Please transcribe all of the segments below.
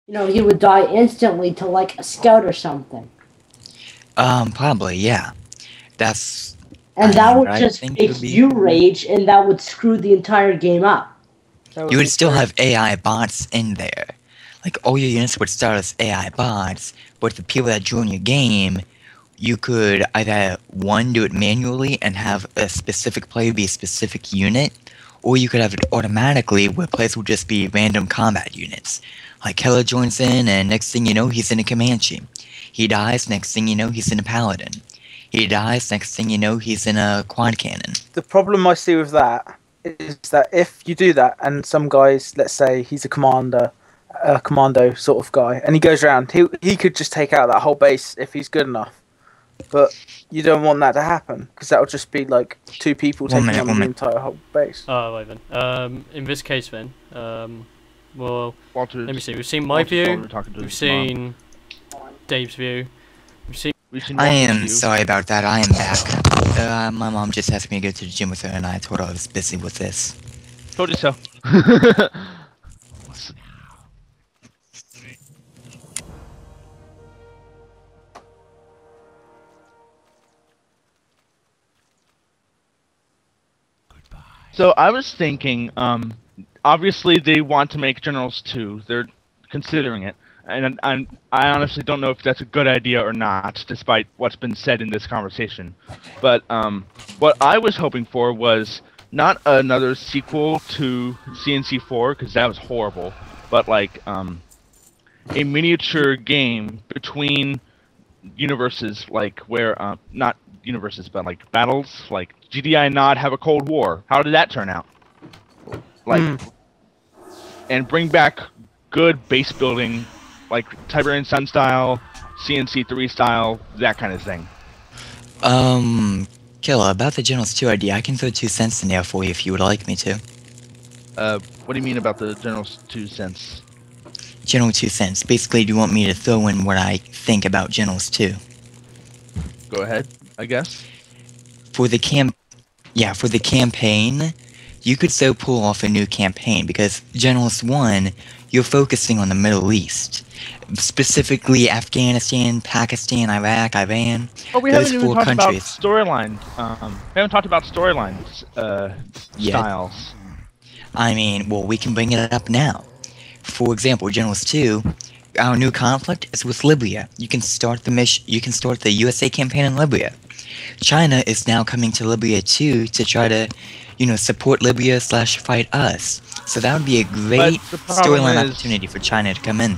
he would die instantly to, like, a scout or something. Probably, yeah. That's... And that would just make you rage, and that would screw the entire game up. You would still have AI bots in there. Like, all your units would start as AI bots, but the people that join your game, you could either, one, do it manually and have a specific player be a specific unit, or you could have it automatically where players would just be random combat units. Like, Keller joins in, and next thing you know, he's in a Comanche. He dies, next thing you know, he's in a Paladin. He dies, next thing you know, he's in a quad cannon. The problem I see with that is that if you do that, and some guys, let's say he's a commando sort of guy, and he goes around, he could just take out that whole base if he's good enough. But you don't want that to happen, because that would just be like two people taking out the entire whole base. Oh, wait then. In this case then, well, Walter, let me see. We've seen my view, we've seen Dave's view, we've seen... I am sorry about that, I am back. My mom just asked me to go to the gym with her, and I told her I was busy with this. Told you so. So I was thinking, obviously they want to make Generals 2. They're considering it. And I honestly don't know if that's a good idea or not, despite what's been said in this conversation. But what I was hoping for was not another sequel to CNC4, because that was horrible, but like a miniature game between universes, like where, not universes, but like battles, like GDI and Nod have a Cold War. How did that turn out? Like, and bring back good base building, like Tiberian Sun style, CNC3 style, that kind of thing. Killer, about the Generals 2 idea, I can throw 2 cents in there for you if you would like me to. What do you mean about the Generals 2 cents? General 2 cents. Basically, do you want me to throw in what I think about Generals 2? Go ahead, I guess. For the campaign, you could so pull off a new campaign, because Generals 1, you're focusing on the Middle East. Specifically Afghanistan, Pakistan, Iraq, Iran. But we haven't even talked about storyline. We haven't talked about storylines styles. I mean, well, we can bring it up now. For example, Generals 2, our new conflict is with Libya. You can start the USA campaign in Libya. China is now coming to Libya too to try to, support Libya / fight us. So that would be a great storyline opportunity for China to come in.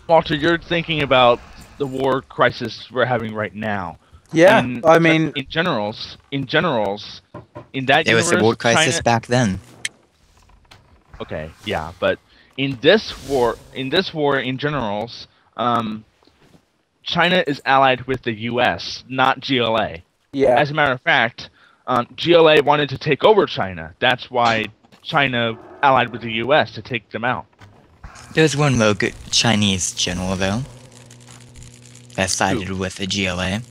Walter, you're thinking about the war crisis we're having right now. Yeah, I mean, in generals, in that there was a war crisis back then. Okay, yeah, but in this war, in generals, China is allied with the U.S., not GLA. Yeah. As a matter of fact, GLA wanted to take over China. That's why China allied with the U.S. to take them out. There's one rogue Chinese general, though, that sided with the GLA.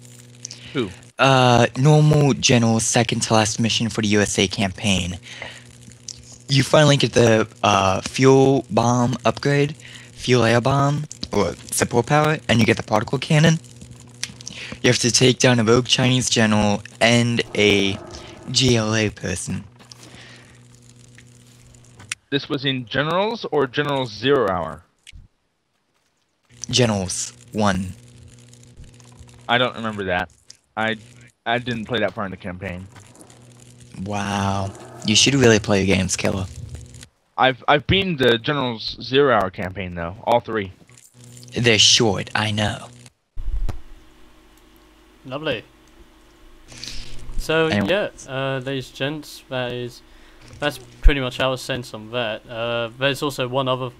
Who? Normal general, second to last mission for the USA campaign. You finally get the fuel bomb upgrade, fuel air bomb, or support power, and you get the particle cannon. You have to take down a rogue Chinese general and a GLA person. This was in Generals or Generals 0 Hour? Generals 1. I don't remember that. I didn't play that far in the campaign. Wow. You should really play your games, Killer. I've beaten the Generals 0 Hour campaign though, all 3. They're short, I know. Lovely. So yeah, ladies and gents, that's pretty much our sense on that. There's also one other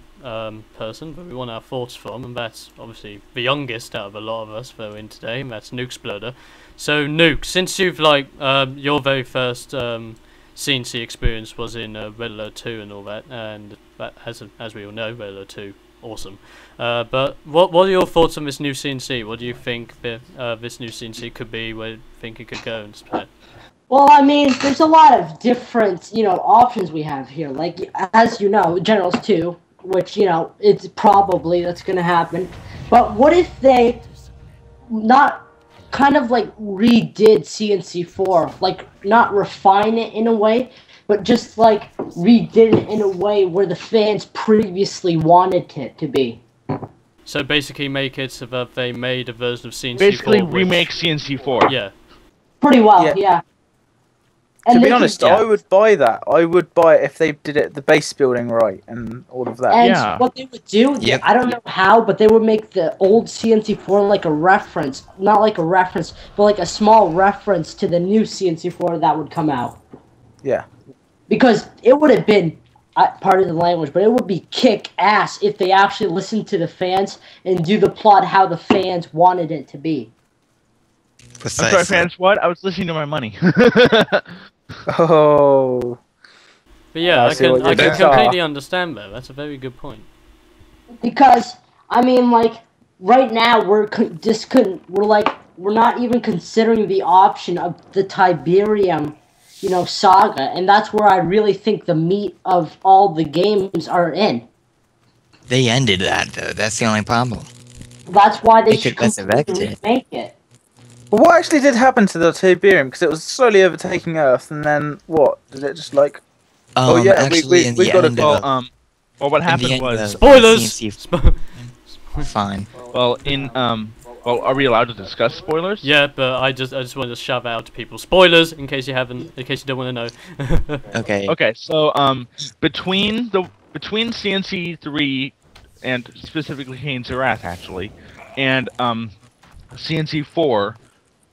person that we want our thoughts from, and that's obviously the youngest out of a lot of us that are in today, and that's Nukesploder. So Nuke, since you've your very first CNC experience was in Red Alert 2 and all that, and that, as we all know, Red Alert 2, awesome. But what are your thoughts on this new CNC? What do you think this new CNC could be? Where do you think it could go and spread? Well, I mean, there's a lot of different, options we have here. Like, as you know, Generals 2, which, you know, it's probably that's going to happen. But what if they not kind of like redid CNC4, like not refine it in a way, but just like redid it in a way where the fans previously wanted it to be? So basically make it so that they made a version of CNC4. Basically remake CNC4. Yeah. Pretty well, yeah. And to be honest, I would buy that. I would buy it if they did it the base building right and all of that. And what they would do, I don't know how, but they would make the old CNC4 like a reference. Not like a reference, but like a small reference to the new CNC4 that would come out. Yeah. Because it would have been, part of the language, but it would be kick-ass if they actually listened to the fans and do the plot how the fans wanted it to be. Precisely. I'm sorry, fans, what? I was listening to my money. Oh. But yeah, I can completely understand that. That's a very good point. Because, I mean, like, right now we're not even considering the option of the Tiberium, you know, saga, and that's where I really think the meat of all the games are in. They ended that, though. That's the only problem. That's why they should resurrect it. remake it. But what actually did happen to the Tiberium? Because it was slowly overtaking Earth, and then what? Did it just like? Actually, we got to go. Well, what happened was spoilers. Fine. Well, well, are we allowed to discuss spoilers? Yeah, but I just wanted to shout out to people. Spoilers, in case you don't want to know. Okay. Okay, so between CNC3 and specifically Haynes Wrath actually, and CNC4,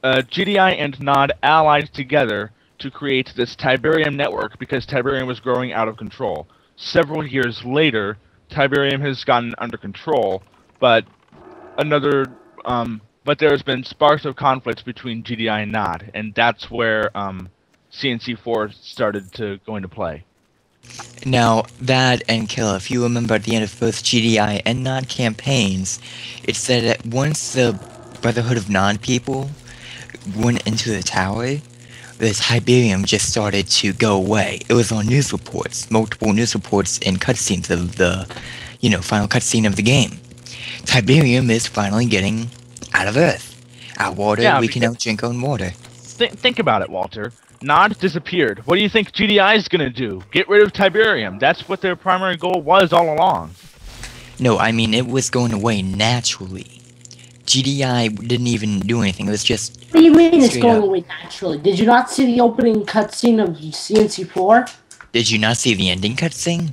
GDI and Nod allied together to create this Tiberium network because Tiberium was growing out of control. Several years later, Tiberium has gotten under control, but there's been sparks of conflict between GDI and Nod, and that's where CNC4 started to go into play. Now, that and Killer, if you remember at the end of both GDI and Nod campaigns, it said that once the Brotherhood of Nod people went into the tower, the Tiberium just started to go away. It was on news reports, multiple news reports and cutscenes of the, you know, final cutscene of the game. Tiberium is finally getting out of Earth. Our water, we can now drink on water. Think about it, Walter. Nod disappeared. What do you think GDI is gonna do? Get rid of Tiberium. That's what their primary goal was all along. No, I mean, it was going away naturally. GDI didn't even do anything. It was just... What do you mean it's going away naturally? Did you not see the opening cutscene of CNC4? Did you not see the ending cutscene?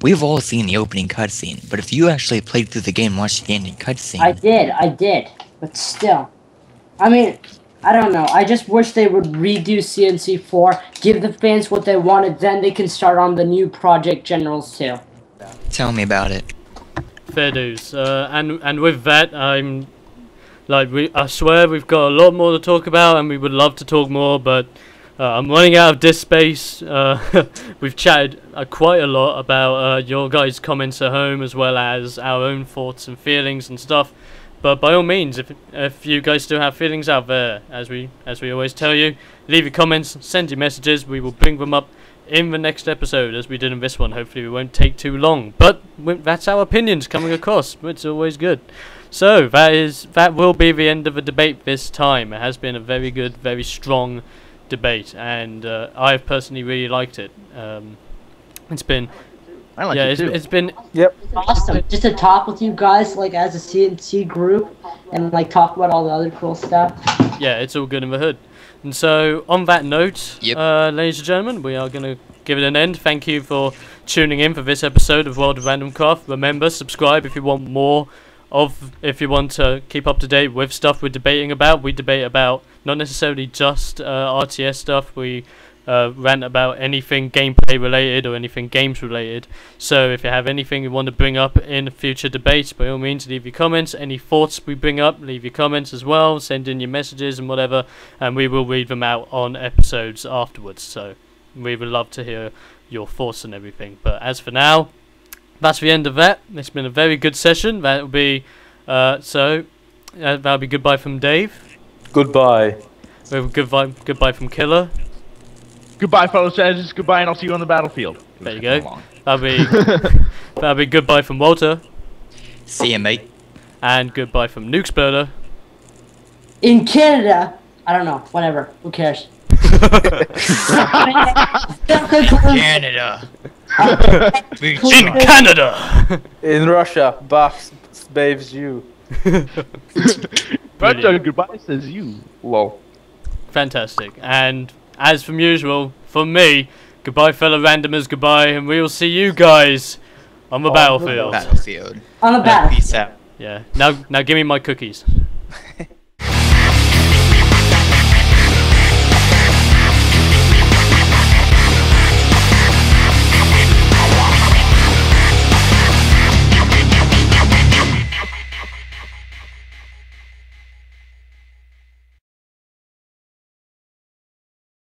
We've all seen the opening cutscene, but if you actually played through the game and watched the ending cutscene... I did. But still. I mean, I don't know. I just wish they would redo CNC4, give the fans what they wanted, then they can start on the new Project Generals too. Tell me about it. Fair dues. And with that, I swear we've got a lot more to talk about, and we would love to talk more, but I'm running out of disk space. We've chatted quite a lot about your guys' comments at home, as well as our own thoughts and feelings and stuff. But by all means, if you guys still have feelings out there, as we always tell you, leave your comments, send your messages. We will bring them up in the next episode, as we did in this one. Hopefully, we won't take too long. But that's our opinions coming across. It's always good. So that will be the end of the debate this time. It has been a very good, very strong debate, and I've personally really liked it. It's been. I like it too. It's been awesome just to talk with you guys, like as a CNC group, and like talk about all the other cool stuff. Yeah, it's all good in the hood. And so, on that note, ladies and gentlemen, we are going to give it an end. Thank you for tuning in for this episode of World of Randomcraft. Remember, subscribe if you want more if you want to keep up to date with stuff we're debating about. We debate about not necessarily just RTS stuff. We rant about anything gameplay related or anything games related. So if you have anything you want to bring up in future debates, by all means leave your comments. Any thoughts we bring up, leave your comments as well. Send in your messages and whatever, and we will read them out on episodes afterwards. So we would love to hear your thoughts and everything. But as for now, that's the end of that. It's been a very good session. That'll be that'll be goodbye from Dave. Goodbye. We have goodbye from Killer. Goodbye, fellow strategists. Goodbye, and I'll see you on the battlefield. There you go. That'll be goodbye from Walter. See ya, mate. And goodbye from Nukesploder. In Canada, I don't know. Whatever. Who cares? Canada. In Canada! In Russia, Bach baves you. Russia goodbye says you. Lol. Fantastic. And as from usual, from me, goodbye fellow randomers, goodbye, and we will see you guys on the battlefield. Battlefield. On the battlefield. Peace out. Yeah. Now give me my cookies.